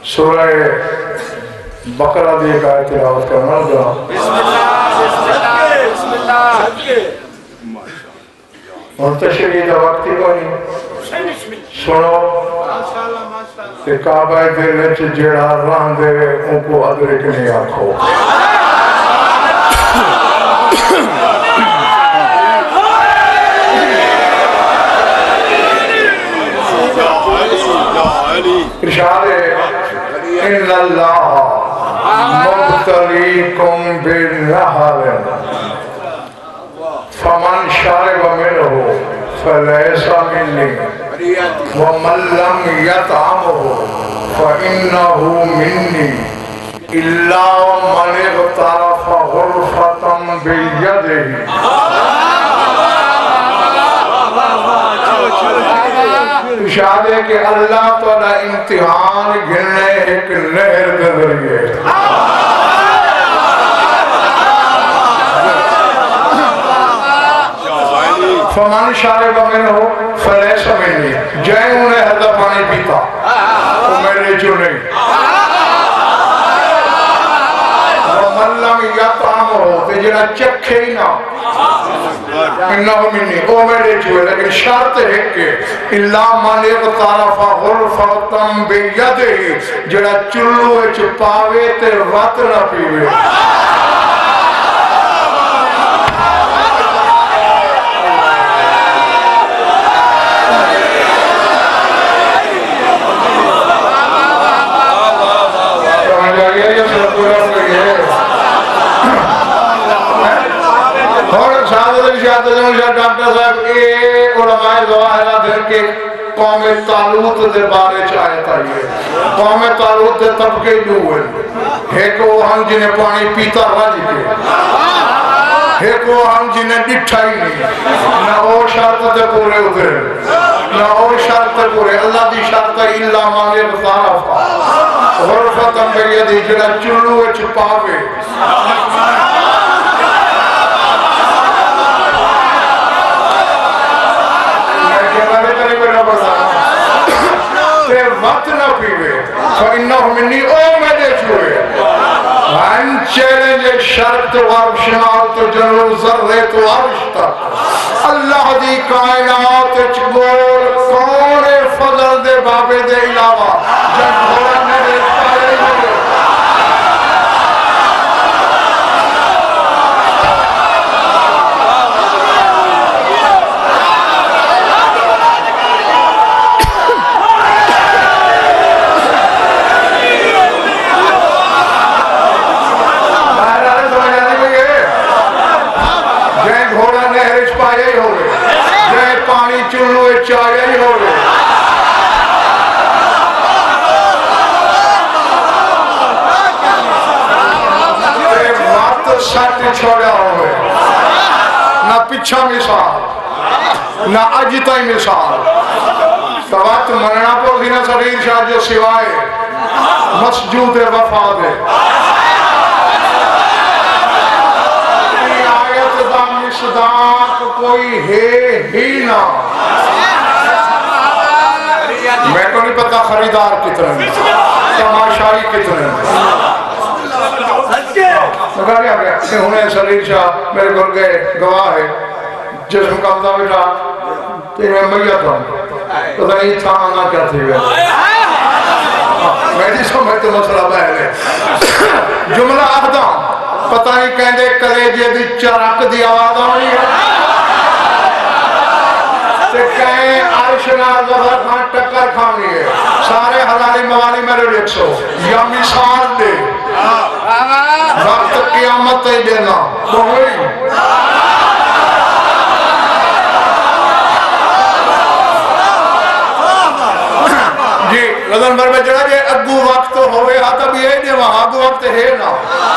سورہ بقرہ دی ایک آیت تلاوت کرنا ہوگا۔ منتشری دا وقتی کوئی سنو کہ کعبہ دل چ جڑا رہن دے ان کو ادرک نہیں آکھو۔ ارشاد ان اللہ مبتلیکم بالنہر فمن شرب منہ فلیس منی ومن لم یطعمہ فإنہ منی الا من اغترف غرفة بیدہ۔ ارشاد ہے کہ اللہ تعالیٰ امتحان گھنے ایک نہر کے ذریعے فمن شارب منہ فلیس منی، جائے انہیں حدہ پانی پیتا وہ میرے جو نہیں، ومن لم یطعمہ تے جنہ چکھے ہی نہ انہو منی او میرے جو ہے، لیکن شرط ہے کہ اللہ من اغترف غرفة بیدہ، جڑا چلو چپاوے تے وط نہ پیوے۔ ڈاکٹر صاحب اے علماء ظواہرہ دن کے قوم طالوت دے بارے چاہے تھائیے۔ قوم طالوت دے طبقے دوئے، ایک وہ ہم جنہیں پانی پیتا رج کے، ایک وہ ہم جنہیں ڈٹھا ہی نہیں، نہ وہ شرط دے پورے ادھر، نہ وہ شرط پورے۔ اللہ دی شرط اللہ مانے بطارفہ غرفت بیدی، جڑا چلو چپاوے۔ وقت نہ پیوے فَإِنَّهُ مِنِّي او میرے چھوئے ہن چیلنج شرط وارش نال تو جنو ذرے تو عرش تک اللہ دی کائنات چگول کون فضل دے بابے دے علاوہ جب بھولا میرے پائے ہوئے۔ چاہیے ہی ہو گئے وقت سٹ چھوڑا ہوئے، نہ پچھا مثال نہ اجتائی مثال، تو وقت مننا پر دینا صغیر شاہ جو سوائے مسجود وفا دے آیت دا مصداق کوئی ہے ہی نہ۔ میں کو نہیں پتا خریدار کتنے ہیں، تماشائی کتنے ہیں۔ مگر کیا گیا کہ انہیں صغیر شاہ میرے گھر گئے گواہ ہے جسم کا بتا بیٹا تیرے میت ہوں تو نہیں تھا آنا کیا تھی گئے میں نہیں سمجھتے مسئلہ بہلے جملہ احدام پتہ نہیں کہندے کلیجے دی چرک دی آواز آنی ہے تے کہیں عرشنا ظہر خان ٹکر کھانی ہے سارے حلالی موالی میرے لکھو یا مثال دے وقت قیامت ہی دینا تو ہوئی جی رضن بر میں جڑا جے اگو وقت ہوئے ہاتھ اب یہ نہیں وہاں اگو وقت ہے نا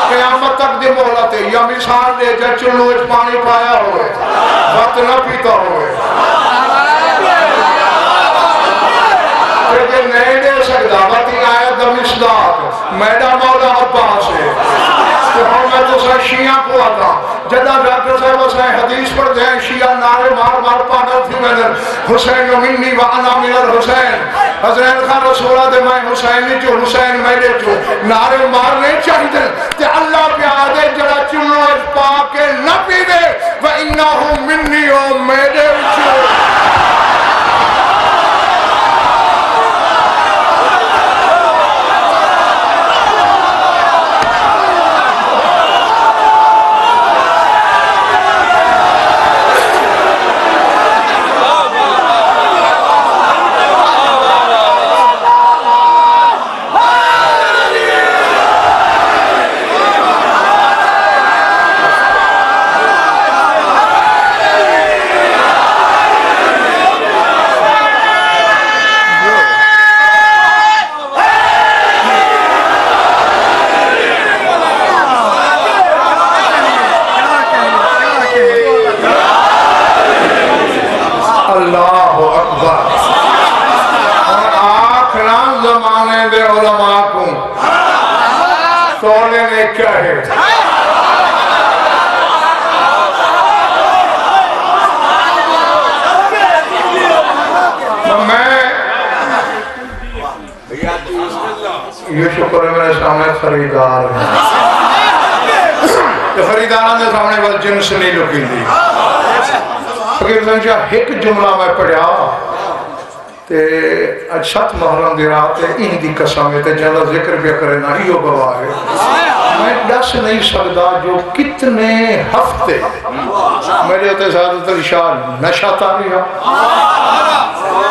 قیامت تک دی مہلت ہے یا مثال دے جا چلو اس پانی پایا ہوئے وقت نہ پیتا ہوئے لیکن نہیں دے سکتا باتی آیت دمشداد میڈا مولا عباس ہے کہ ہم میں تو سا شیعہ کو آتا جدہ ڈاکٹر صاحب اسائیں حدیث پر دیں شیعہ نعرے مار مار پاگل تھی میں نے حسین منی و انا من الحسین حسین خان رسولہ دے میں حسینی جو حسین میرے جو نعرے مارنے چاہیے کہ اللہ پہ آدھے جڑا چلو اس پاکے نہ پی دے وَإِنَّهُ مِنِّي و میرے جو کیا ہے میں یہ شکر ہے میرے سامنے خریدار ہیں خریداران دے سامنے بس جنس نہیں لکی دی فقیر سنچہ ایک جملہ میں پڑھیا تے اچھت محرم دی رات این دی قسم تے جنہ ذکر بھی کرے نہ ہی ہو گواہ ہے میں دس نہیں سکتا جو کتنے ہفتے میرے ہوتے سعادت علی شاہ نشہ تاری ہے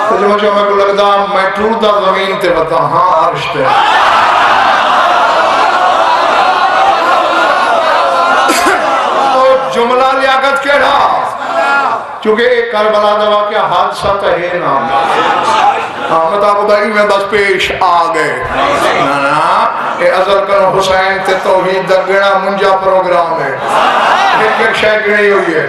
تو جو مجھے میں کو لگتا میں ٹوٹا زمین تے بتا ہاں عرش تے جملہ لیاقت کہڑا چونکہ ایک کربلا دوا کیا حادثہ تہے نام آمد آبو دائی میں بس پیش آگئے اے ازل کن حسین تے توحید دگنا منجا پروگرام ہے ایک شے گنی ہوئی ہے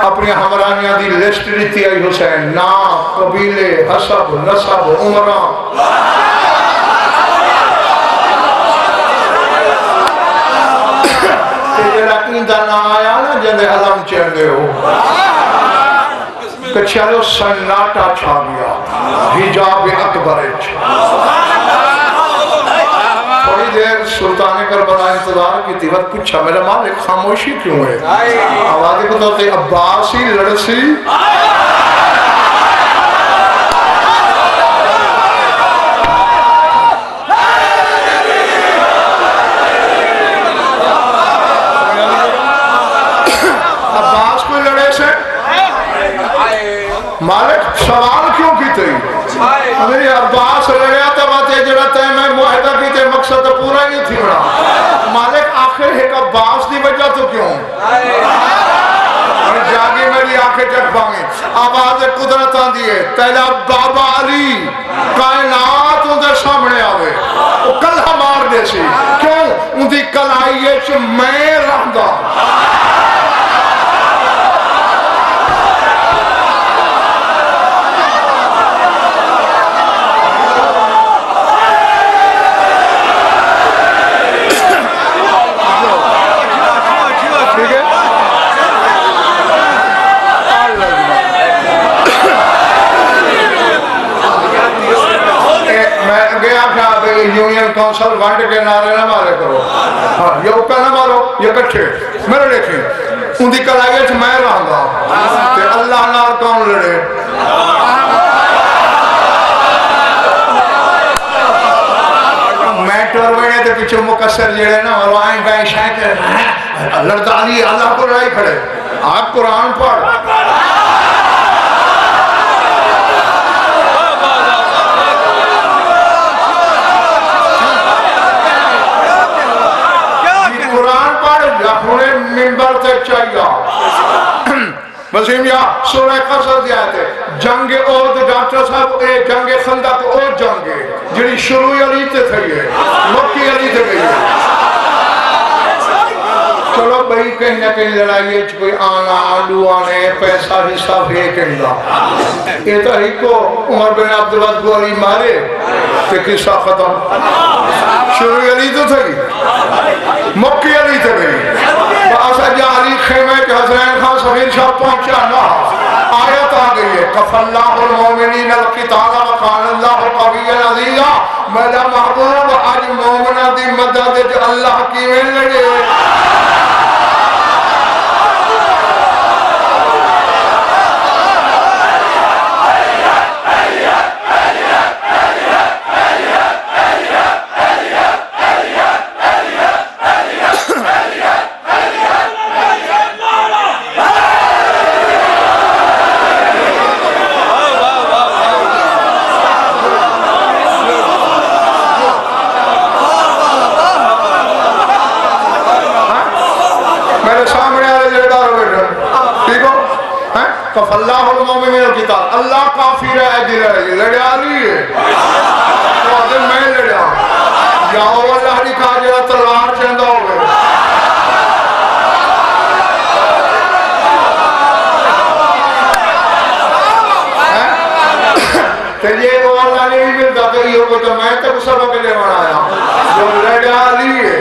اپنی ہمرانیاں دی لسٹ لیتی آئی حسین نام قبیلے حسب نصب عمران نہ آیا نا جندے علم چندے ہو کہ چلو سناٹا چھا گیا حجاب اکبرچ تھوڑی دیر سلطان کربلا انتظار کی تھی وقت پوچھا میرا مالک خاموشی کیوں ہے آوازی کو تو تے عباسی لڑسی مالک سوال کیوں کی تھی میری عباس لڑیا تھا باتے جڑا تے میں معاہدہ کی تے مقصد پورا نہیں تھی بڑا مالک آخر ایک عباس دی وجہ تو کیوں جاگی میری آنکھیں چک پانگی آواز قدرت آن دیئے تیلا بابا علی کائنات ان دے سامنے آوے وہ کل ہمار دے سی کیوں ان دی کل آئیے چھ میں رہندا یونین کونسل ونڈ کے نعرے نہ مارے کرو یہ اوپر نہ مارو یہ کٹھے میرے دیکھیں ان دی کلائیت میں رہاں گا کہ اللہ نار کون لڑے میں ٹوروینے دے پیچھے مقصر جڑے نا اور آئیں گائیں شاہ کہ لڑدالی اللہ کو لڑائی کھڑے آپ قرآن پڑھ ممبر تے چاہیے وسیم یا سورہ قصص دی آیت ہے جنگ عہد ڈاکٹر صاحب اے جنگ خندق او جنگ ہے جڑی شروع علی تے تھی ہے مکی علی تے گئی ہے چلو بھئی کہیں نہ کہیں لڑائی ہے کوئی آنا آلو آنے پیسہ حصہ بھی کہیں گا یہ تو ہی کو عمر بن عبدالعزیز کو علی مارے کہ قصہ ختم شروع علی تو تھی مکی علی تے گئی باسا جاری خیمے کہ حسین خان سفیر شاہ پہنچا نہ آیت آ گئی ہے کف اللہ المومنین القتال وقان اللہ قوی عزیزہ میرا محبوب آج مومنہ دی مدد جو اللہ کی میں لڑے کف اللہ المومنین القتال اللہ کافی رہے دی رہے گی لڑیا نہیں ہے تو آدھے میں لڑیا جاؤ اللہ نے کہا جا تلوار چندہ ہوئے کہ یہ وہ اللہ نے بھی ملتا کہ یہ ہوگا تو میں تک سبق لے بنایا جو لڑیا نہیں ہے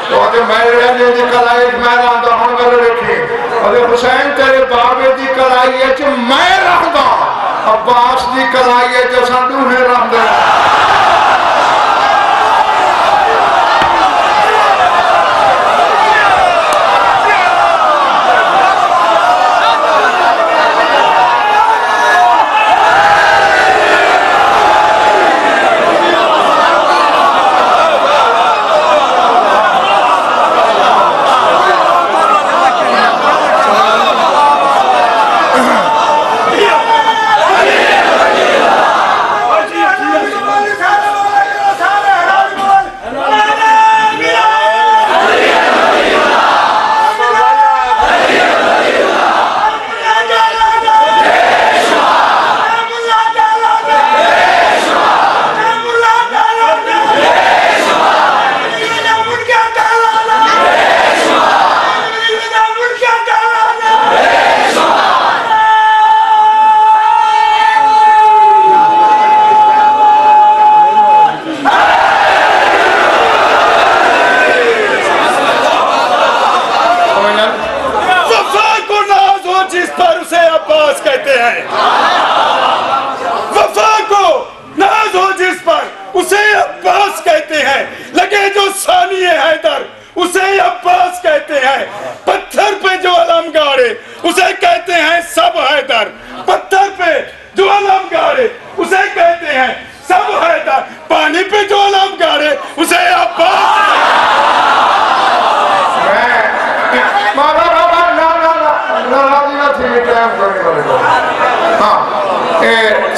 تو آدھے میں لڑیا نہیں دی کلائی میں راندہ ہوں کر رکھی اور حسین تیرے بابے دی کلائی ہے جو میں رہ دا عباس دی کلائی ہے جو سندونے رہ دا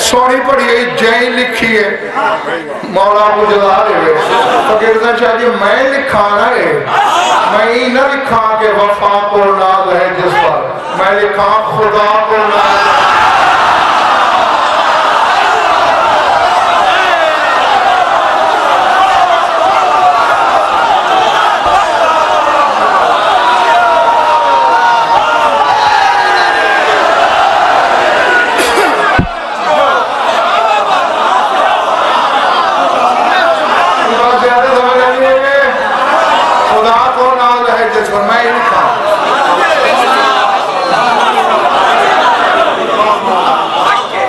سونی پڑھی جائیں لکھی ہے مولا کو جزا دے فقیردہ چاہیے میں لکھانا ہے میں نہ لکھا کہ وفا کو ناز ہے جس پر میں لکھا خدا کو ناز ہے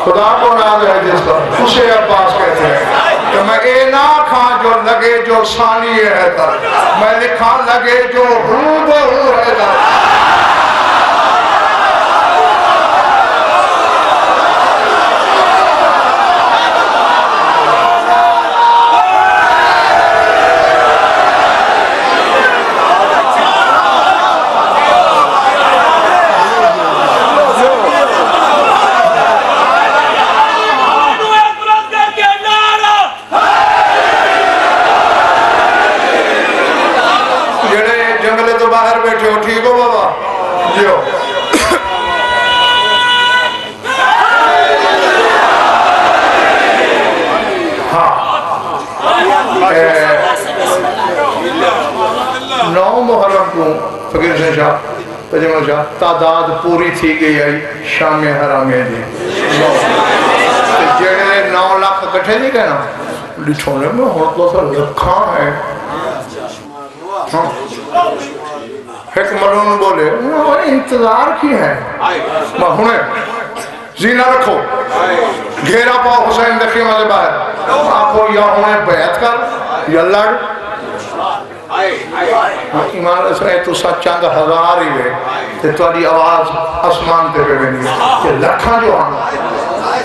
خدا کو ناز ہے جس پر اسے عباس کہتے ہیں کہ میں اے نہ کھاں جو لگے جو ثانی ہے در میں لکھا لگے جو ہو بہو ہے در نو محرم کو فقیر حسین شاہ پجمل شاہ تعداد پوری تھی گئی آئی شام حرامی دی جڑے 9 لاکھ کٹھے نہیں کہنا لٹھونے میں ہوتلو سا لکھاں ہے ایک ملون بولے انتظار کی ہے ہونے زینہ رکھو گھیرا پاؤ حسین دکھے مجھے باہر آپ کو یا ہونے بیعت کر یا لڑ ایمان اسرائے تو 7,000 ہی ہے کہ توالی آواز اسمان تے پہ بینی کہ لکھاں جو آنا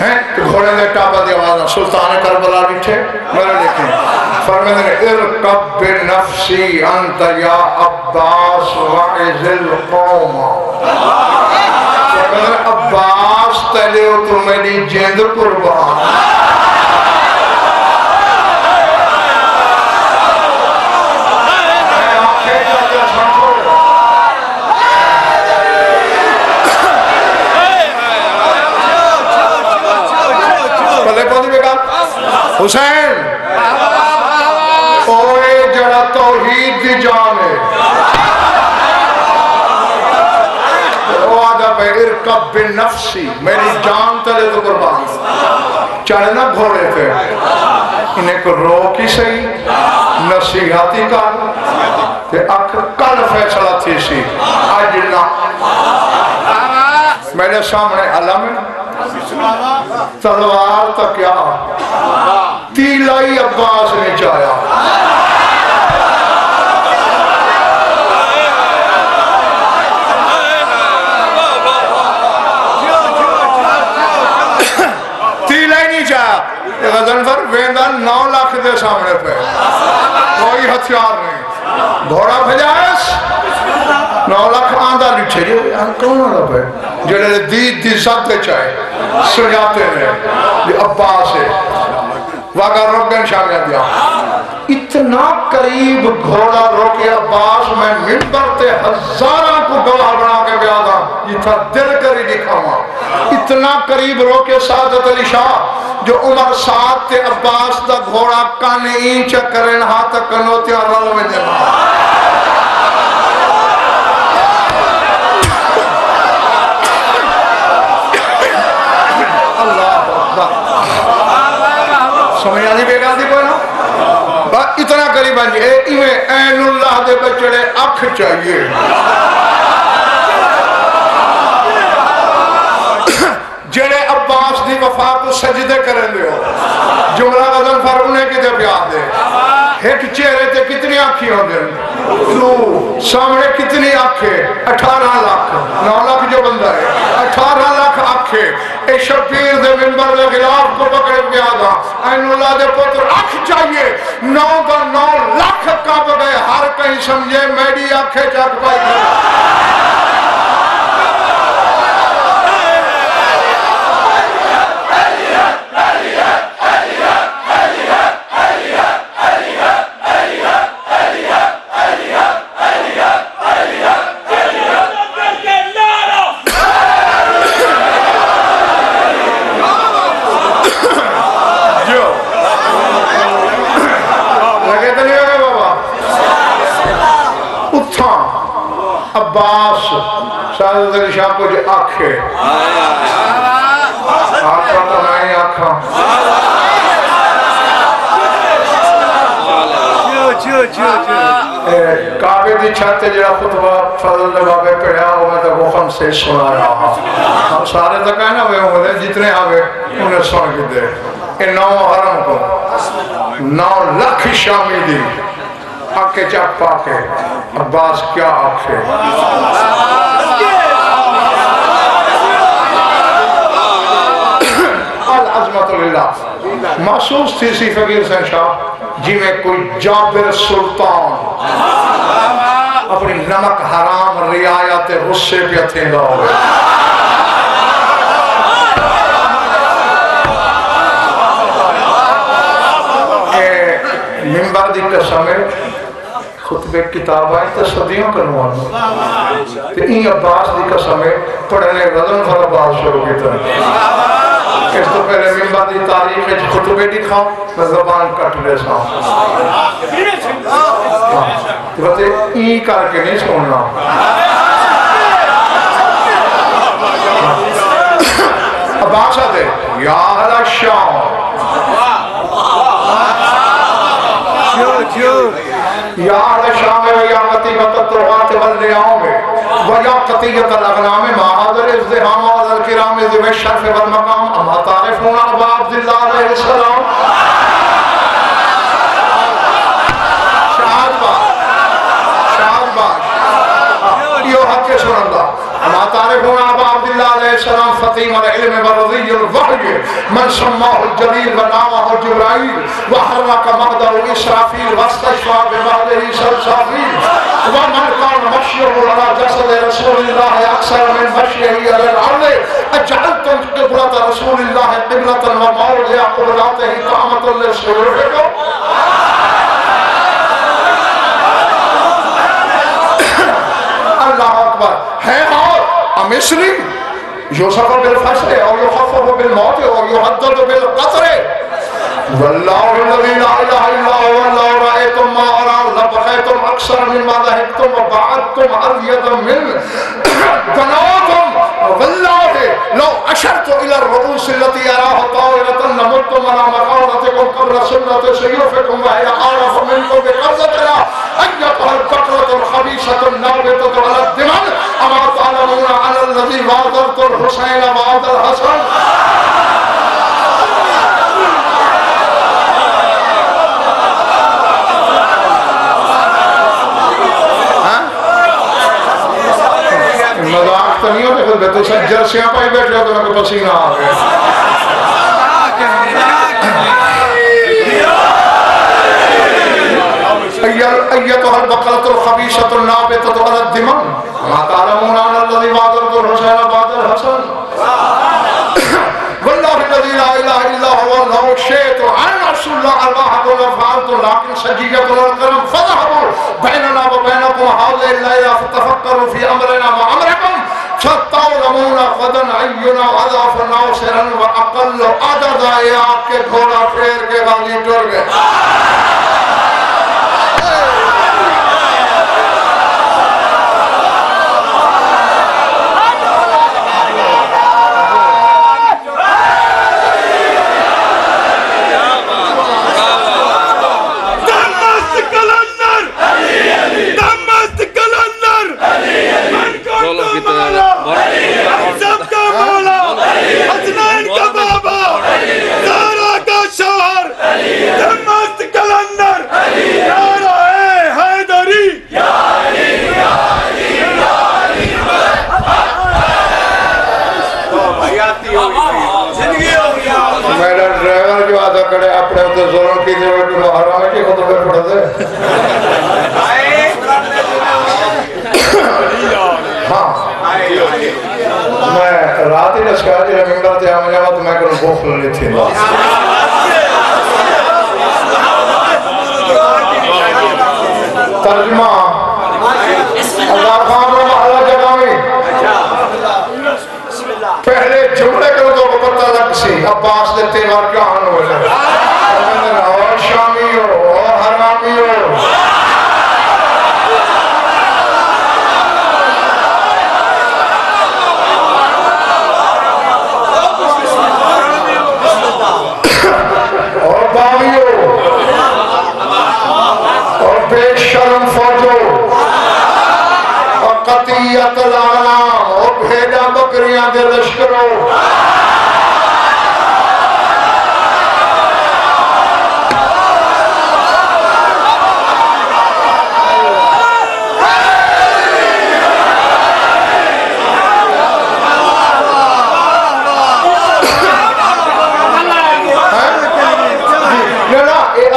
ہیں کہ گھوڑے نے ٹاپا دی آواز سلطان کربلا بیٹھے میرے لکھیں فرمیدے نے ارکب بنفسی انت یا عباس وعز القوم فرمیدے نے عباس تلے ہو تو میری جیند قربان حسین اوے جڑا توحید دی جان ہے وہ آدھا پہ ارکب بنفسی میری جان تلے تو قربان چڑھنا گھوڑے تھے انہیں کو روک ہی صحیح نصیحاتی کار کہ اکھ کل فیصلہ تھی سی آج نہ میرے سامنے علم ہے تلوار تک کیا تیلائی عباس نے چاہیا تیلائی نہیں چاہیا غزنفر ویندہ 9 لاکھ دے سامنے پہ کوئی ہتھیار نہیں گھوڑا بھجائس 9 لاکھ آندھا لٹھے جو کون آندھا پہ جڑے دی سب دے چاہے سجاتے ہیں یہ عباس ہے واقعہ رکن شامیہ دیا اتنا قریب گھوڑا روکے عباس میں منبر تے 1000 کو گواہ بنا کے بیادا یہ تھا دل کری دکھاوا اتنا قریب روکے سعادت علی شاہ جو عمر سعاد تے عباس دا گھوڑا کانے اینچ کرن ہاتھ کنوتیاں رل میں جنا سمجھ آدھی بے گا دی کوئی نا اتنا قریب آنجی ایویں این اللہ دے بچڑے اکھ چاہیے جڑے عباس دی وفا کو سجدے کریں دے ہو جملہ غزنفر انہیں کی دے پیاد دے ایک چہرے تے کتنی آنکھی ہوں دے تو سامنے کتنی آنکھیں 18 لاکھ 9 لاکھ جو بندہ ہے 18 لاکھ آنکھیں اے شبیر دے منبر دے خلاف کو پکڑے پیادا این اللہ دے پتر آنکھ چاہیے 9 لاکھ کعب گئے ہر کہیں سمجھے میڈی آنکھیں چاک پائی گئے عباس سعادت علی شاہ کو جو آنکھے آنکھا تو نہیں آنکھا کعبے دی چھتے جڑا خطبہ فضل بابے پڑھا ہو میں تو وخم سے سنا رہا ہم سارے تک ہے نا وہ ہوئے جتنے آوے انہیں سن کے دے ان 9 حرم کو 9 لاکھ شامی دی آنکھیں چاک پاکے عباس کیا آنکھیں العظمت للہ محسوس تھی سی فقیر حسین شاہ جی میں کوئی جابر سلطان اپنی نمک حرام رعایت غصے پہ اتھینگا ہوئے منبر دی قسم ہے خطبے کتاب آئیں تو صدیوں کروانا تو این عباس دی قسم ہے پڑھنے غزنفر عباس شروع کی طرح اس تو پہلے ممبر دی تاریخ ہے خطبے دکھاؤں میں زبان کٹ لے ساؤں بتے ای کر کے نہیں سننا اب آشا دے یا اہل الشام یا اہل الشام و یا قطیبت الطرقات واللیام و یا قطیت الاغنام ما حضر ازدحام و حضر کرام ذو الشرف والمقام اما تعرفون ابا عبداللہ علیہ السلام شہاد باش یہ حق کے سن اللہ اما تعرفون ابا عبداللہ علیہ السلام فطیم العلم ورضی الوحی من سماہ الجلیل ونامہ جبرائیل وحرک مہدہ اسرافیل واستشفا بمہدہ سلسافیل ومن کان مشیہ لنا جسد رسول اللہ اکثر من مشیہ علی الارض اجعلتم قبلت رسول اللہ قبلت وموضع قبلاتہ قامت للسلوحکم اللہ اکبر ہے اور مصری یوسف بالفصل اور یخفف بالموت اور یحدد بالقطر واللہ الذی لا الہ الا هو واللہ رأیتم ما ارا لبخیتم اکثر مما ضحکتم وبعدتم ارید من دناکم واللہ لو اشرت الى الرؤوس التي اراها طائرة لمتم على مقالتكم قبل سنة سيوفكم وهي اعرف منكم بقرضتنا ايتها الفقرة الخبيثة النابتة على الدماء اما تعلمون على الذي بادرت الحسين بعد الحسن مذاق تو نہیں ہوتے خود بیٹھو سب جرسیاں پائی بیٹھ رہے تو میں کو پسینہ آ گئے ایتها البقرة الخبيثة النابتة على الدماء ما تعلمون عن الذي بادرت الحسين بعد الحسن والله الذي لا اله الا هو لو شئت ان رسول الله ارواحكم لفعلت لكن سجية الكرم فذهبوا بيننا وبينكم هذه الليلة فتفكروا في امرنا وامركم ستعلمون غدا اينا اضعف ناصرا واقل عددا یہ آپ کے گھوڑا پھیر کے غازی ٹر گئے میرا ڈرائیور جو آدھا کڑے اپنے ہوتے زوروں کی جگہ جو حرام ہے کہ خطبے پڑھ دے ہاں میں رات ہی نسکا جی رمینگا تھے آمین آمد میں کنو بوخل نہیں تھی ترجمہ اللہ خان و محلہ جگامی پہلے جملے کرو تو پتہ لگ سی عباس دے تیوار کیا ہن ہوئے اور شامی ہو اور حرامی ہو اور باوی ہو اور بے شرم فوجو اور قطیعت العالم اور بھیڑا بکریاں دے لشکروں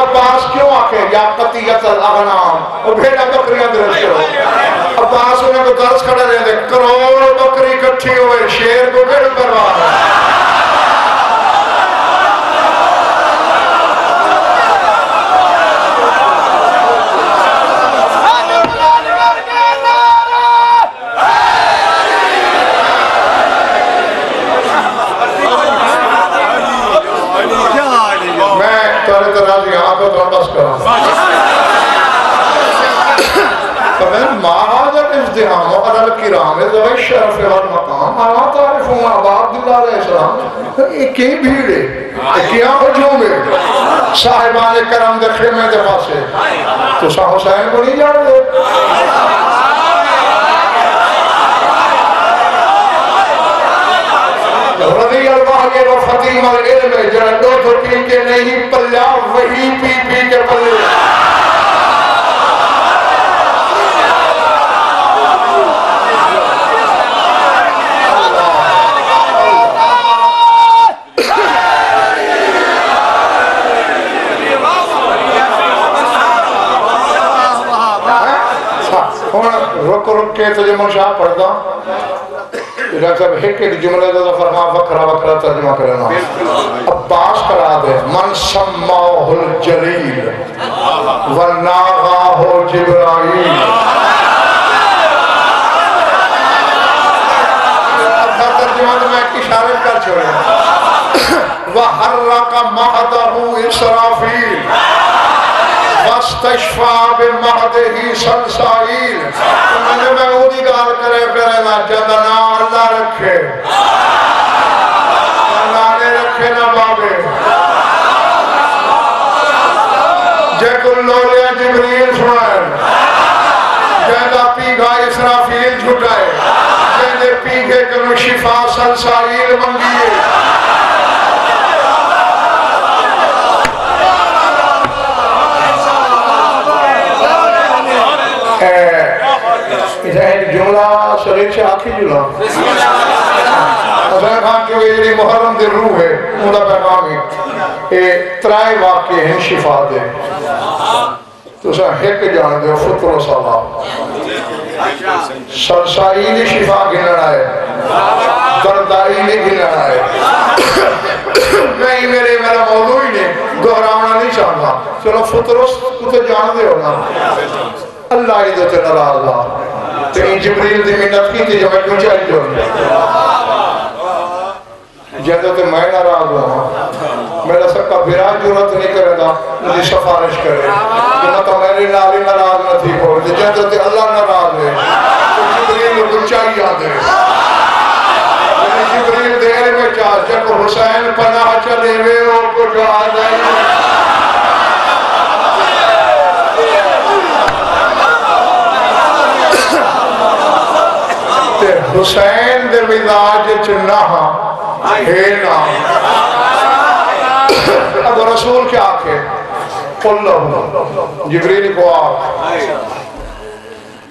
عباس کیوں آکے یا قطیعت الاغنام اور بھیڑا بکریاں دے لشکروں عباس انہیں کو درس کھڑے رہے دے کروڑ بکری کٹھی ہوئے شیر کو بھیڑ پرواہ بس کرا فمن ما هذا الازدحام على الكرام ذوي الشرف والمقام اما تعرفون ابا عبد الله علیہ السلام یہ کی بھیڑ ہے کیا ہجوم ہے صاحبان کرم دے خیمے دے پاسے تو سا حسین کو نہیں جان دے رضی اللہ و فتیم العلم جڑا دو تو پی کے نہیں پلیا وہی پی پی کے پلے رک رک کے ترجمہ شاہ پڑھتا ڈاکٹر صاحب ایک جملے دا فرما وکرا وکرا ترجمہ کرنا عباس کرا دے من سماہ الجلیل وناغاہ جبرائیل اپنا ترجمہ تو میں ایک اشارت کر چھوڑے وحرق مہدہ اسرافیل واستشفا بمہدہی سلسائیل میں نے محمودی گال کرے نا جدنا اللہ رکھے اللہ نے رکھے نا بابے جے کل لولیا جبریل سنائے جے دا پیگا اسرافیل جھٹائے جے دے پیگے کنو شفا سلسائیل منگیے ایک جملہ شریف سے آخری جملہ حسین خان کی ویری محرم دے روح ہے مدہ پیغامی ترائی واقعے ہیں شفا دے تو سا ایک جان دے فطر و صلاح سرسائیلی شفا گنر آئے دردائیلی گنر آئے نہیں میرا موضوع ہی نہیں دہرانا نہیں چاہتا چلو فطر و تو جان دے ہونا اللہ عیدت نرازہ تو این جبریل دی منت کی تھی جو میں کیوں چاہی جو جیسے تو میں ناراض ہوں میرا سکا بھرا جورت نہیں کرے گا مجھے سفارش کرے کہ نہ تو میری ناری ناراض نہ تھی ہو جیسے تو اللہ ناراض ہے تو جبریل کو چاہی آدھے جبریل دیر میں چاہ جب حسین پناہ چلے ہوئے ہو کو جو آدھے حسین دے مزاج چنہا ہے نا اب رسول کیا آکھے قل لہو جبریل کو آکھ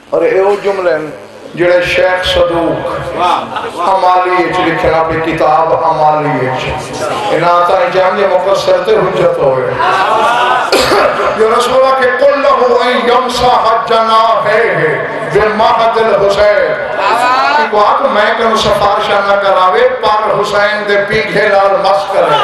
اور ایو جملیں جڑے شیخ صدوق عمالیچ لکھنا اپنی کتاب عمالیچ انہاتا انجام یہ مقصر تے حجت ہوئے جو رسولہ کے قل لہو این یمسح جناحہ بمہد الحسین کو آپ میں کہ سفارشہ نہ کراوے پر حسین دے پیگھے لال مس کرے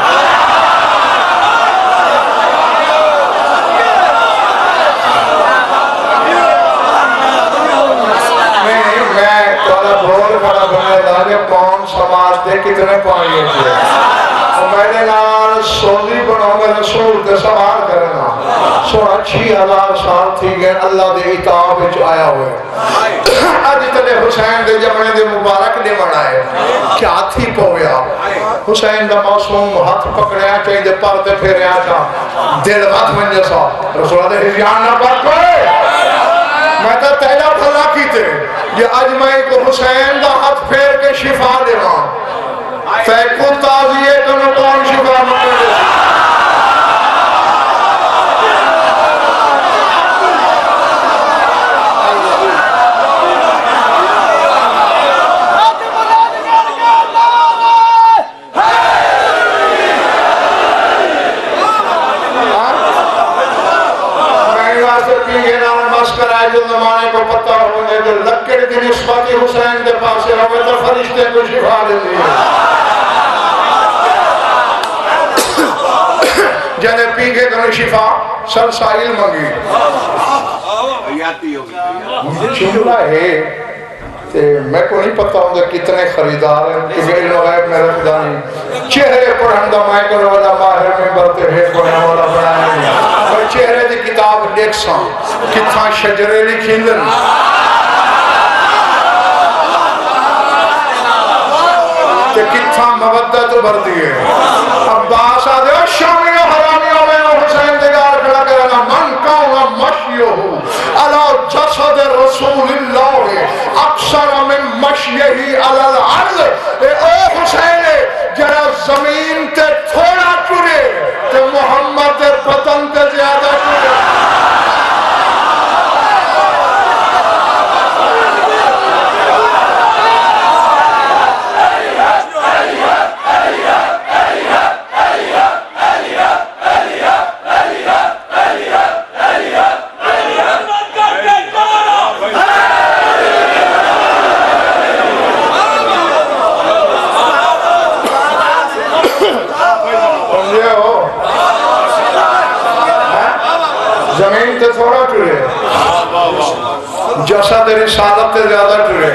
میں تولا بھول کھڑا بنے لگے کون سماج دے کتنے پائیے تھے میں نے نال سوزی بناؤں گے رسول دے سوال کرنا سوڑا 6000 سال تھی گئے اللہ دے اتاب اچھ آیا ہوئے آج اتنے حسین دے جمعے دے مبارک دے منائے کیا تھی پویا حسین دا معصوم ہاتھ پکڑیا چاہی دے پارتے پھیریا چاہ دل بات من جیسا رسول دے حجیان نہ پاک کرے میں تا تیلا بھلا کی تے یہ آج میں کو حسین دا ہاتھ پھیر کے شفا دے رہا فیکو تازیے کنو کون شفا مکر دے جو زمانے کو پتہ ہونے جو لکڑ کی نسبتی حسین دے پاسے ہوئے تو فرشتے کو شفا دے دیئے جنہیں پیگے کنو شفا سلسائل منگی جملہ ہے میں کو نہیں پتہ ہوں کتنے خریدار ہیں کہ علم غیب میں رکھ دانی چہرے پڑھن دا میں کنو والا ماہر میں برتے ہے پڑھنے والا بنائے اور چہرے دی کتاب دیکھ ساں کتھاں شجرے لکھیندن کہ کتھاں مودت بھر دیئے عباس آدھے شامیوں حرامیوں میں حسین دگار کھڑا کرنا من کاؤنا مشیہو علا جسد رسول اللہ اکثر من مشیہی علا العرض اے حسین جرا زمین تے تھوڑا چورے تے محمد تے پتن تے زیادہ چورے زمین تے تھوڑا ٹرے جسد رسالت تے زیادہ ٹرے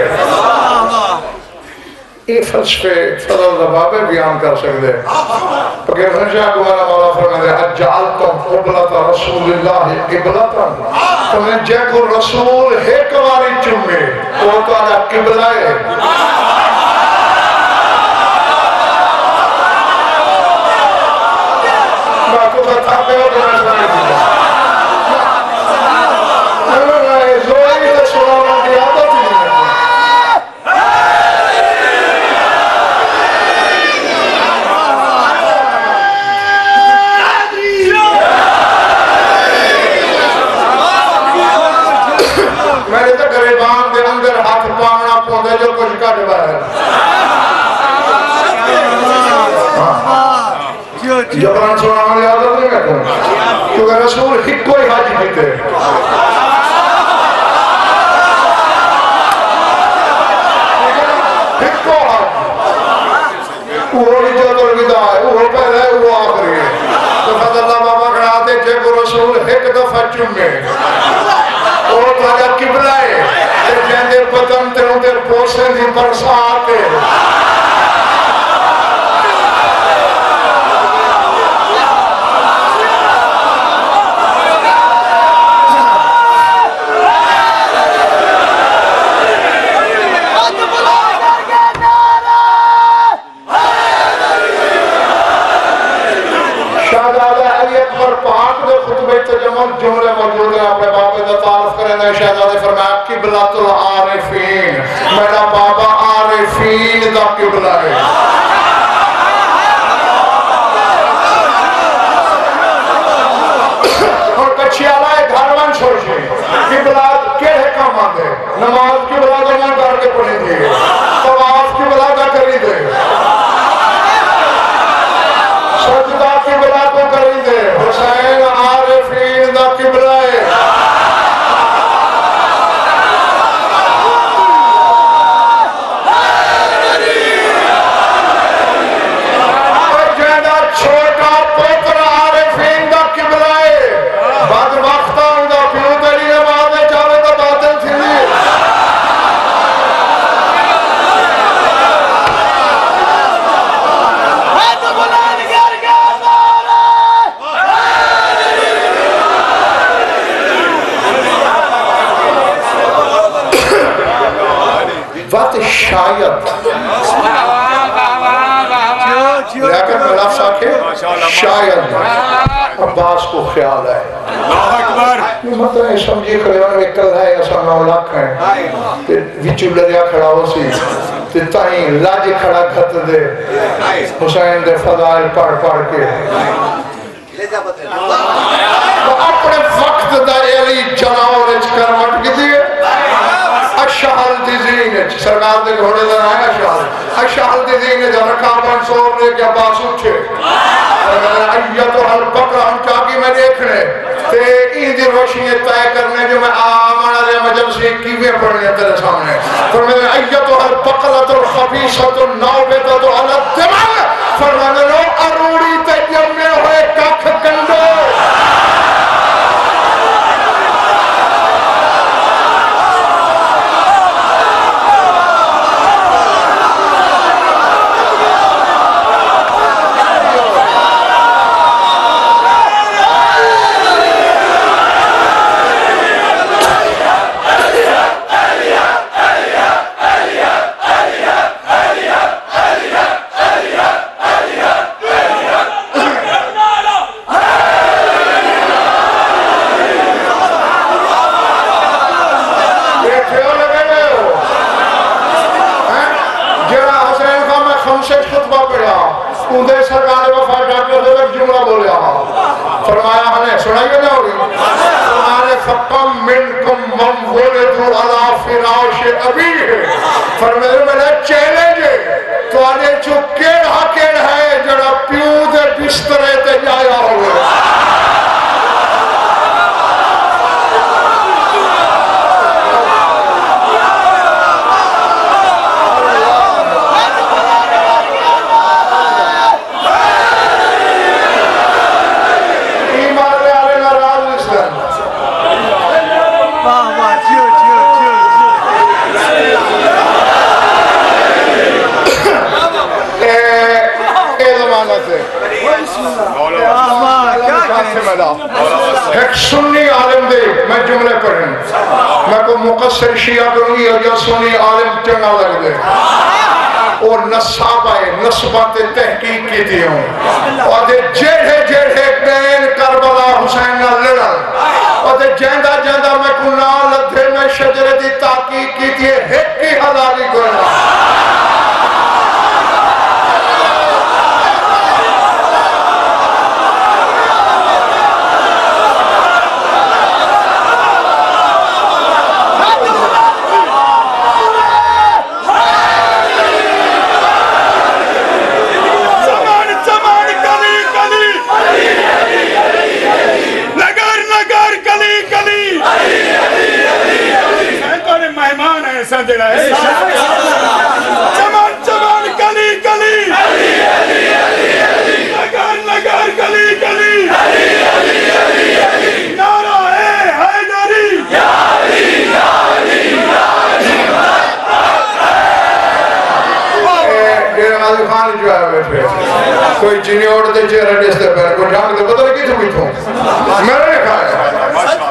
یہ فلسفے فضل دبابے بیان کر سکتے کہ خنشاہ گوانا مولا فرمائے اجعلتم قبلت رسول اللہ قبلتاً تمہیں جے کو رسول ہے کواری چمے وہ تو آجا قبلہ ہے میں کو بتا پہ ہو تو میں سمجھ دیا جو کچھ کا جبا ہے جبران سنانا لے آدھر نہیں کہتا کیونکہ رسول ہی کوئی حاج پیتے ہکو حاج وہ عجت الوداع ہے وہ پہلے ہے وہ آخری ہے تو فضل اللہ بابا کھڑاتے جے کو رسول ایک دفعہ چمے وہ تو آجا قبلہ ہے جہاں پتن تے ہوں دیر پوسے دی برساتے شہزادہ علی اکبر پاک دے خطبہ تجمل جملے موجود ہیں اپنے بابے دا تعارف کرنے شہزادہ فرمایا قبلۃ العارفین میرا بابا عارفین دا قبلہ ہے اور کچھی آلائے گھروان چھوڑے قبلہ کہے کام آدھے نماز قبلہ دا ماں کر کے پڑھی دیئے طواف قبلہ دا کری دے سجدہ قبلہ کو کری دے حسین عارفین دا قبلہ ہے شاید لیکن ملف ساکھے شاید عباس کو خیال ہے یہ مطلب ہے سمجھے خلیوان میں کل ہے ایسا نولک ہے وچو لریا کھڑا ہو سی تائیں لاج کھڑا گھت دے حسین دے فضائل پڑھ پڑھ کے اپنے وقت دا علی جناور اچھ کروٹ کی دیئے اشہل دیزین سرکار دے گھوڑے دن آئے اشہل دیزین جب رکابن سور لے کے عباس اٹھے ایتو حل بکر ہم چاکی میں دیکھنے تے این دی روشنی تائے کرنے جو میں آمانا دے مجل سے کیوے پڑھنے تیرے سامنے فرمانے ایتو حل بکرت الخبیصت النوبتت علی الدماغ فرمانے لو اروڑی تے جمع ہوئے ککھ کنڈو فرمایا ہمیں سنائیے نہ ہوئی تمہارے فَقَمْ مِنْكُمْ مَنْ وُلِدُوا عَلَىٰ فِرَاشِ أَبِيهِ فرمایا میرا چیلنج ہے تو آنے جو کیڑ ہے جڑا پیو دے بسترے تے جایا ہوئے ایک سنی عالم دے میں جملے پڑھیں میں کو مقصر شیعہ کروں گی یا سنی عالم چنگا لگ دے اور نصاب آئے نصبات تحقیق کی تھی ہوں اور دے جیڑے بین کربلا حسین نہ لڑا اور دے جیندہ میں کو نال دے میں شجر دی تحقیق کی تھی ایک کی حلالی کرنا چمان چمان کلی کلی نگر کلی کلی نعرہ حیدری ڈیرے غازی خان جو ہے بیٹھے کوئی چینی اوڑ دے چہرہ ڈیستے پہلے کوئی جھانک دے پتہ نہیں کیوں بیٹھوں میں نے کھایا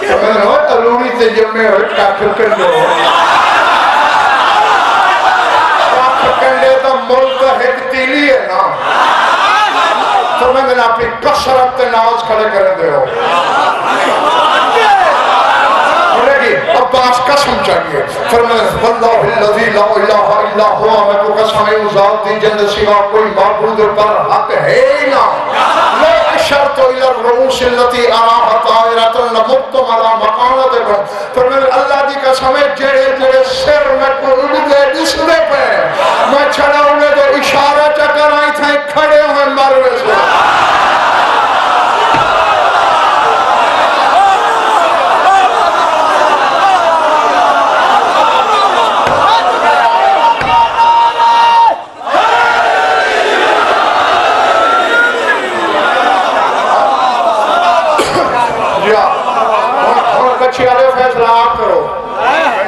میں نے ہوتا تلوڑی تے جمعے ہوئے کافر کر دو کنڈے تا ملک ایک تیلی ہے نا تو میں نے اپنی کسرت ناز کھڑے کریں دے ہو عباس قسم چاہیے فرمائے واللہ الذی لا الہ الا ہوا میں کو قسم ہے ذات دی جند سوا کوئی معبود پر حق ہے نا لا اشرت الى الرؤوس التي اراها طائرة لمتم على مقالتكم فرمائے اللہ دی قسم ہے جڑے سر میں کو اڑ گئے دسنے پہ میں چھڑا انہیں تو اشارہ چکر آئی تھا کھڑے ہوئے مروے سے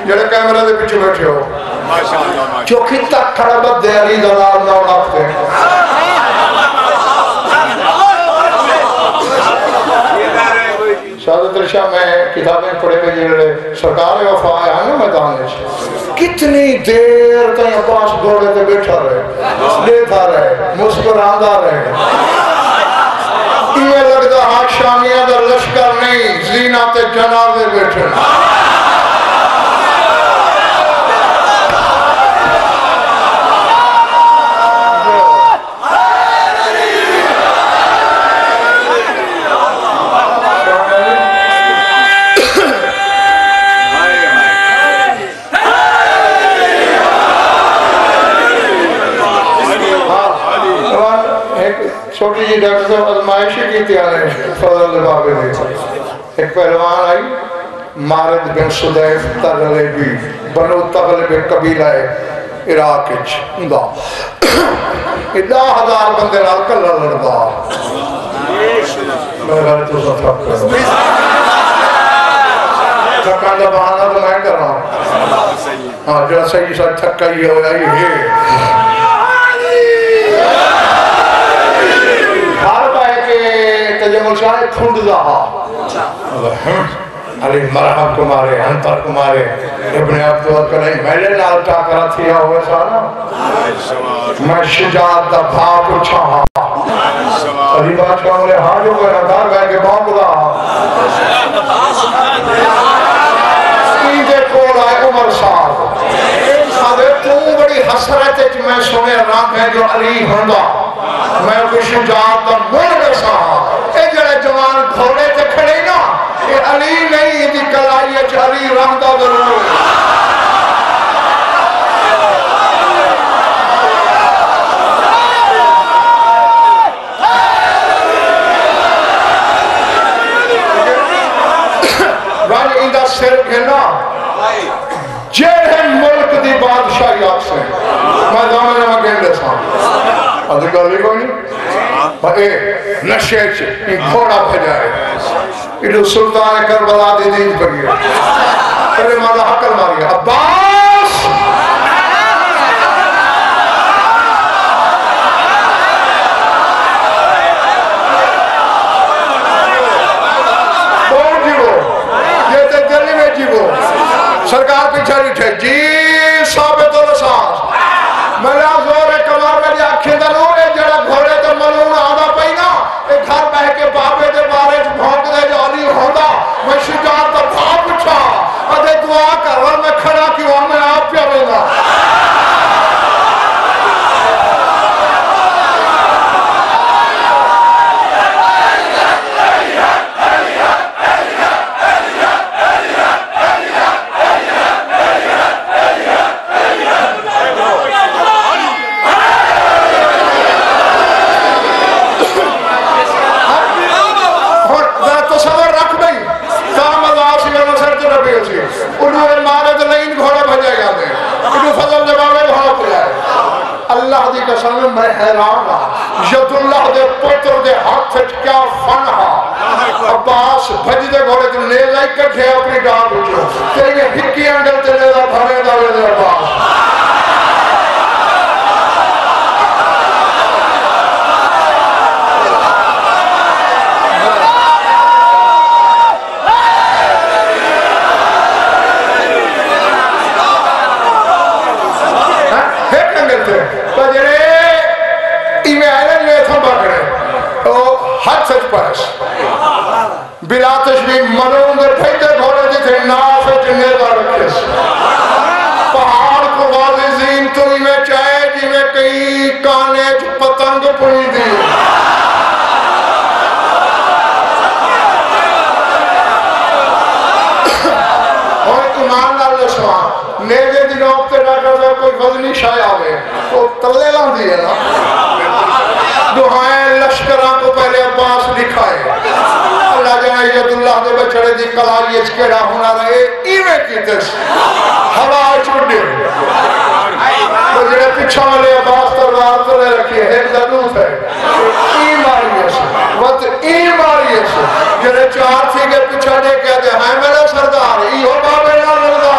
جڑے کیمرہ دے پیچھے بیٹھے ہو جو کتا کھڑا بد دے علی دلال نہ اڑاکتے ہیں سعادت رشاہ میں کتابیں پڑھے گئے جڑے سرکار وفا آیا ہے نا میدان کتنی دیر کہیں عباس گھوڑے تے بیٹھا رہے لیتا رہے مسکراندہ رہے یہ لگتا حاشامیہ در لشکر نہیں زینت جنازے بیٹھے چھوٹی جی ڈاکٹر صاحب ازمائشی کی تیارے فضل لبابے نے ایک پہلوان آئی مارد بن صدیف تغلبی بنو تغلب قبیلہ عراق اچھا 10,000 بندے نال کلہ لڑدا میں گھر تو سا تھک کروں تھکان دا بہانہ تو میں کر رہا ہوں ہاں جو صحیح سا تھکا ہی ہو جائی ہے تجمل شاہ کھنڈ دہا علی مرحب کمارے انتر کمارے ابن عبداللہ کریں میرے نال ٹاکرہ تھیا ہوئے سانا میں شجاعت دا بھاپ اچھا ہاں علی بات کا انہیں حاج ہوئے ندار گئے کہ بھاپ دا سیدھے کول آئے عمر صاحب سادے تو بڑی حسرت ہے کہ میں سنے رنگ ہے جو علی ہندا میں کوئی شجاعت دا مر گسا اے جڑے جوان گھوڑے علی نہیں دی کلائی علی رہتا ضرور راج اندہ سر گھنا جیڑے ملک دی بادشاہی آپ سے میں دامنے میں گھنڈے سا ادھر گالی کوئی نہیں اے نشے چھے ان گھوڑا بھجائے ایڈو سلطان کربلا دی دین پر گیا پہلے مالا حقل ماری عباس بہت جیو یہ تے دلی میں جیو سرکار پیچھا رٹھے جی ثابت و رساس ملا زور کمار میں جا کھیدر ہوئے جڑا گھوڑے تو ملون آدھا پہنا ایک گھر بہ کے بابے دے بارے بھونک دے جانی ہوندہ میں شجاعت تو بھاپ اچھا ادھے دعا کر اور میں کھڑا کیوں میں آپ پہ ہوگا اللہ دی قسم میں حیران ہاں ید اللہ دے پتر دے ہاتھ سے کیا فن ہاں عباس بھج دے گھوڑے تو نیزہ ہی کٹھے اپنی ڈانٹ اٹھو تیرے ہکی انگل تے نیزہ بھرے دا ویدے عباس حد سچ پاس بلا تشبیح منون دے پھیدے گھوڑے جتھے ناف جنے دا رکھس پہاڑ کو واضح زین تو ہی میں چاہے جی میں کئی کانے پتنگ پوئی دی اور ایمان اللہ سوان نیزے دی نوک تے رکھا تھا کوئی وزنی شائع آوے وہ تلے لان دی ہے نا دعائیں لشکران کو پہلے عباس لکھائے اللہ جانا ید اللہ دے بچڑے دی کلائی اچکیڑا ہونا رہے ایوے کی تس ہوا چھوڑے تو جنہیں پچھا والے عباس تروار تو لے رکھئے ایک ضرورت ہے ای ماری سے وقت ای ماری سے جنہیں چار تھی کہ پچھا دے کہتے ہیں میرا سردار ای ہو بابے نہ لگا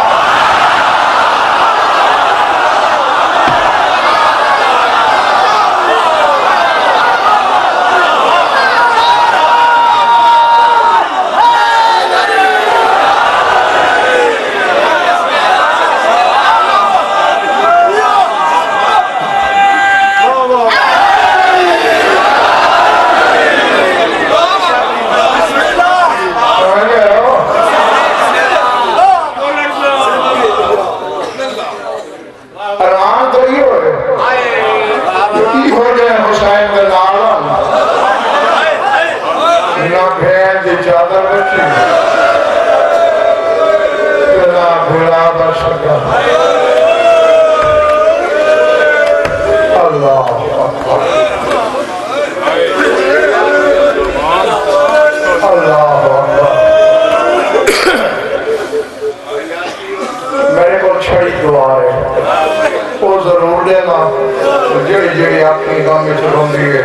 جڑی اپنی غم میں چلوں دیئے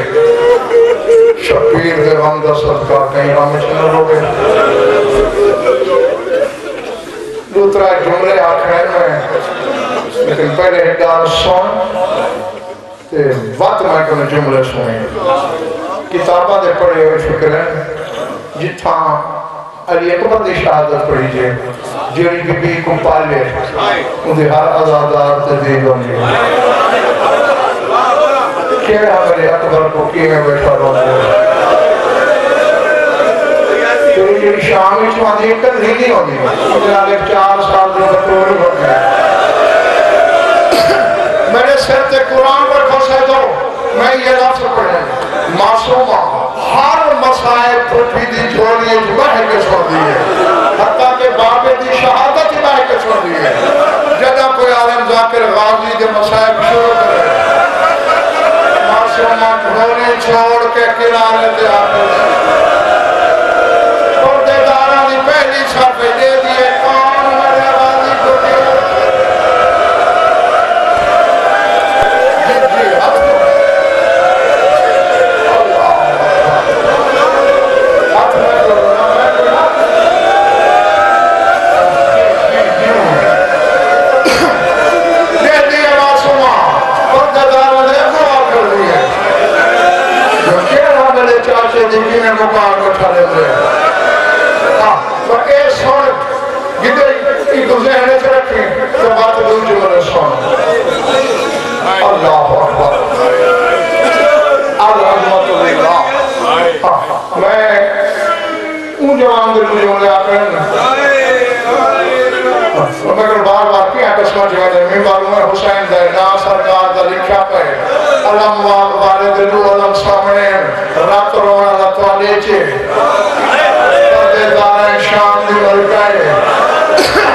شبیر دے غم دا صدقہ کہیں غم میں چلوں روگے دوسرا جملے آخر میں لیکن پہلے ہدار سن تے وقت میں کنے جملے سنیں کتابہ دے پڑھے ہوئے فکر ہیں جتھاں علی اکبر دی شہادت پڑھی جے جڑی بی بی کو پالے انہیں ہر ازادار تدید ہونگی کیڑا میرے اکبر کو کیویں بیٹھا رہوں تیری جڑی شامی چوہاں دیکھ کر نہیں ہوگی جناب ایک 4 سال دے بطور ہو گیا میرے سر تے قرآن پر کھوسے دو میں یہ لفظ پڑھیں معصومہ ہر مسائل پھٹی دی جھولی جمعہ کے چھوڑ دیئے تو اے سن جدے ایک ذہنے سے رکھیں تو بات دو جملے سن اللہ اکبر العظمت للہ میں اون جوان دل جملے آتے ہیں مگر بار بار کیا قسمت جگہ دے میں معلوم ہے حسین دے نا سرکار دا لکھا پہ علم واب بارے دلو علم سامنے رات رونا لطوہ لیچے پردے داریں شام دی ملکائے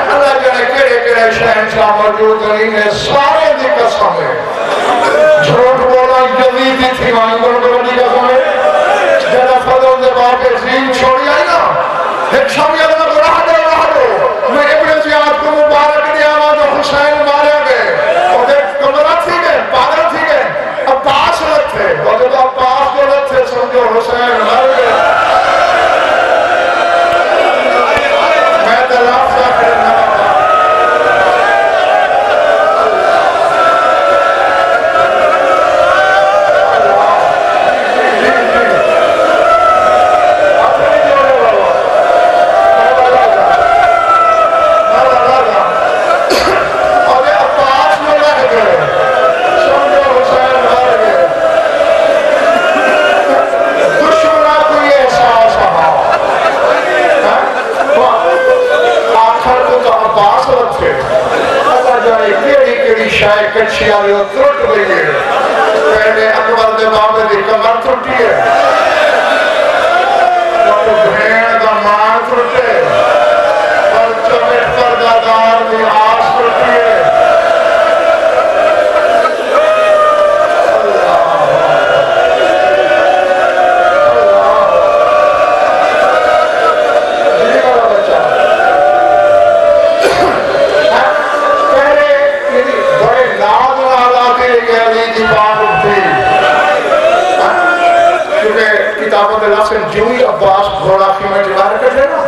اللہ جانے کڑے شہنشاہ موجود ہیں سارے دی قسم ہے جھوٹ بولا یزیدی تھی وہاں بڑی قسم ہے جنہ فضل دے باقی زین چھوڑی آئی نا ایک شامی اللہ کو راہ دو میں ابن زیاد کو مبارک دیا جو حسین مارے گئے اور ایک کمرات تھی گئے پادر تھی گئے عباس لگ تھے اور جب عباس جو لگ تھے سمجھو حسین مر گئے میں دلاف سے کرنا شاہ کچھی آئی ہو ترٹ گئی ہے پہلے اکبر دے بابے دی کمر ترٹی ہے اور بھین دا مان ترٹے اور چمٹ پر دادار دی آس ترٹی ہے کتابوں میں لاسن جوئی عباس گھوڑا کی میں جوار کر لے نا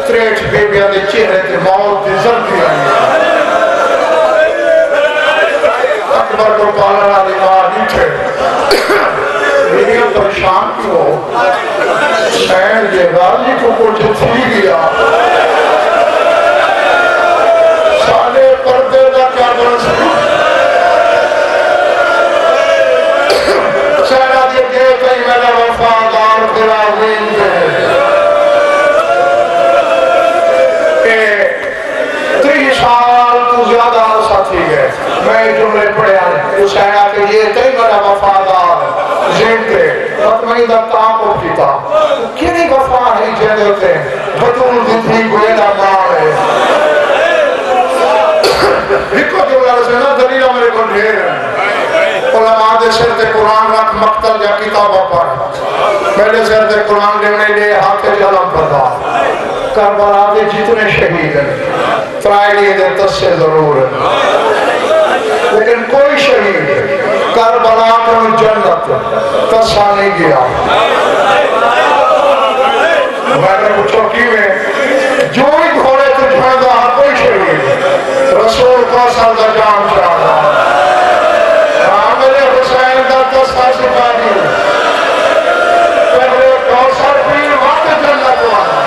تریٹ بیبیاں دے چہرے تے موت دے زردی آئی اکبر کو پالنا دی ماں نیچے میری پریشان کیوں حسین یہ غازی کو کچھ تھی گیا سالے پردے دا کیا بن سکتا سینا دی گئے کئی میرا وفادار فراغین دے کہ 3 سال تو زیادہ ساتھی گئے میں جملے پڑھے آنے جو سینا کے یہ کئی میرا وفادار زین دے مطمئن دا تاکو کیتا کنی وفا ہی جیدے ہوتے ہیں بطول دی تھی گویدہ ماں ہے ہکو جملہ رسینا دلیلہ میرے کو ڈھیر ہے علماء دے سر دے قرآن رکھ مقتل یا کتابہ پر میرے سر دے قرآن دینے لئے ہاتھ جلم پڑھا کربلا دے جتنے شہید ہیں ترائیلی دے تس سے ضرور ہے لیکن کوئی شہید کربلا کو جنت تسا نہیں گیا میں نے پوچھو کی میں جو ہی گھوڑے تو جھڑا کوئی شہید رسول کا سردہ جان چاہتا حسین دا تسا سپاہی پہلے کوثر پیر وقت جنت والا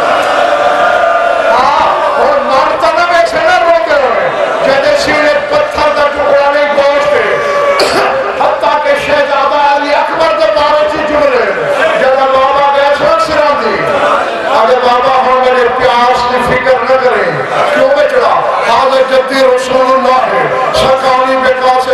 اور مرتبہ میں سے نہ روتے ہوئے جیسے سینے پتھر دا ٹکڑا نہیں گوشتے حتیٰ کہ شہزادہ علی اکبر دے بارے سے جملے جیسا بابا گئے سن سرام دی آگے بابا ہوں میرے پیاس کی فکر نہ کریں کیوں بچڑا حاضر جدی رسول اللہ ہے سرکانی بیٹا سے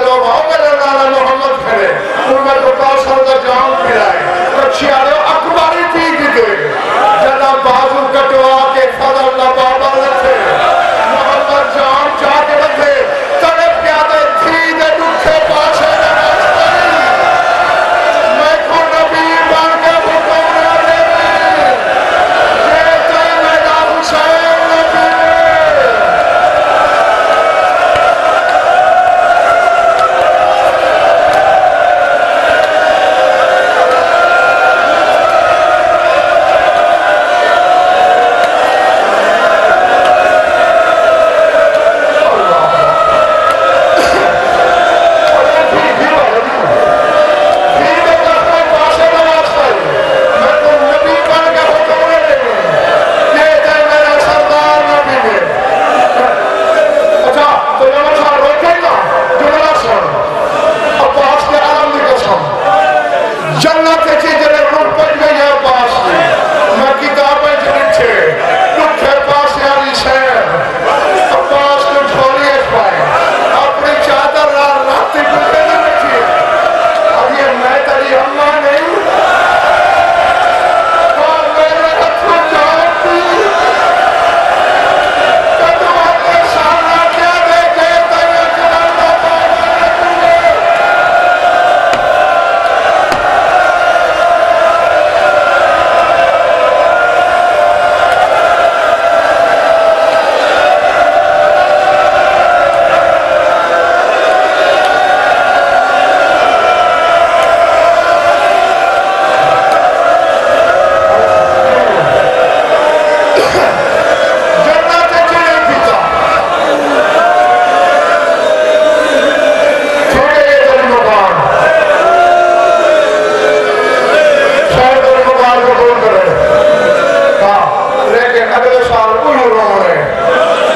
کیوں رونے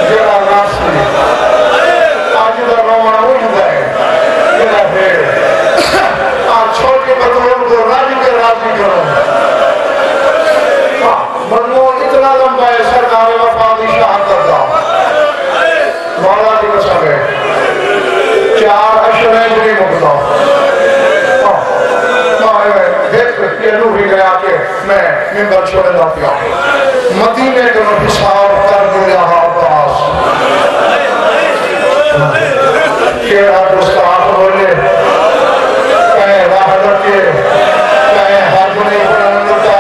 جڑا راسی آج دا رونا اٹھتا ہے جڑا پھر آج چھوٹی بطور کو راضی کرو مضمون اتنا لمبا ہے سرکار وفا دی شہادت دا مولا کی قسم ہے 4 اشرے بھی مکتا یہ روح ہی گیا کہ میں ممبر چھوڑے دا پیا مدینے کے حساب کر دیا عباس کہ آپ استاد بولے کہیں راہ رکھے کہیں حج نہیں بنانے دیتا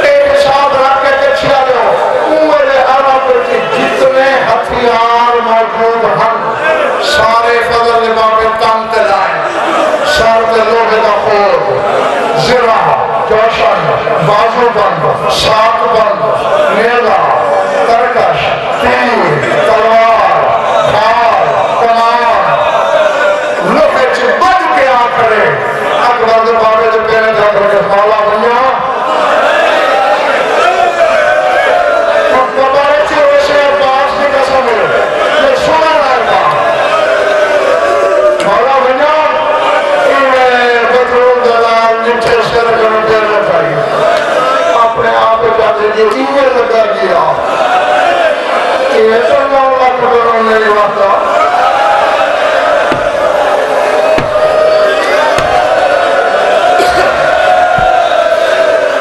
ایک حساب رکھ کے کچھیا لو عمر عرب کی جتنے ہتھیار موجود ہیں سارے فضل باب تن تلائیں سار کے لوگ کا خود زرہ جوشن بازو بند ساتھ بند نیلا ترکش تیر تلوار خار کمان لوگ بند کے آکھرے اکبر دے بابے جو کہنے جا کر کے مولا بنیا بابارے سے ویسے عباس کی قسم ہے یہ سنا رہا تھا مولا بنیا بدرون دلال نٹھے سر کرنے دینا چاہیے اپنے آپ جاتے جو ایمیں لگا گیا یہ تو مولا قدروں نہیں ہوتا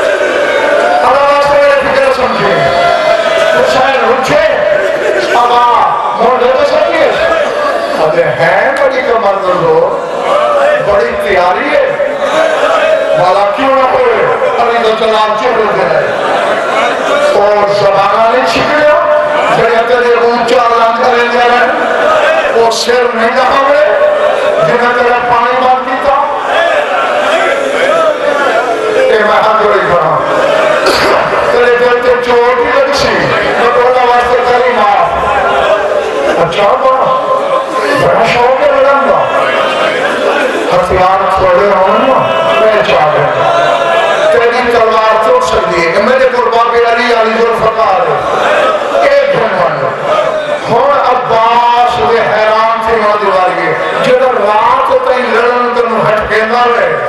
اللہ سے میرے فکر سمجھے حسین اٹھے ابا موڑے تو سمجھے ابھی ہیں بڑی کمر دلو بڑی تیاری ہے والا کیوں نہ ہوئے علی تو جناب چوڑ گئے اور زبانہ نہیں چھکڑیا جڑے تیرے اونچا لان کریں جا رہے اور سر نہیں کہا ہوئے جنہیں تیرے پانی بات کیتا اے میں ہاتھ دوڑی کرا تیرے دل تے چوٹ ہی لگ سی میں بولا واسطے تیری ماں اچھا بڑا بڑا شوق ہے بڑا ہتھیار تھوڑے ہونا میں چاہ گیا تیری تلوار توڑ سکتی ہے کہ میرے قربان پہ علی ذوالفقار ہے ایک گھنٹہ ہون عباس وہ حیران تھی وہاں دیواری ہے جب رات تین لڑن تنو ہٹ کے نہ رہے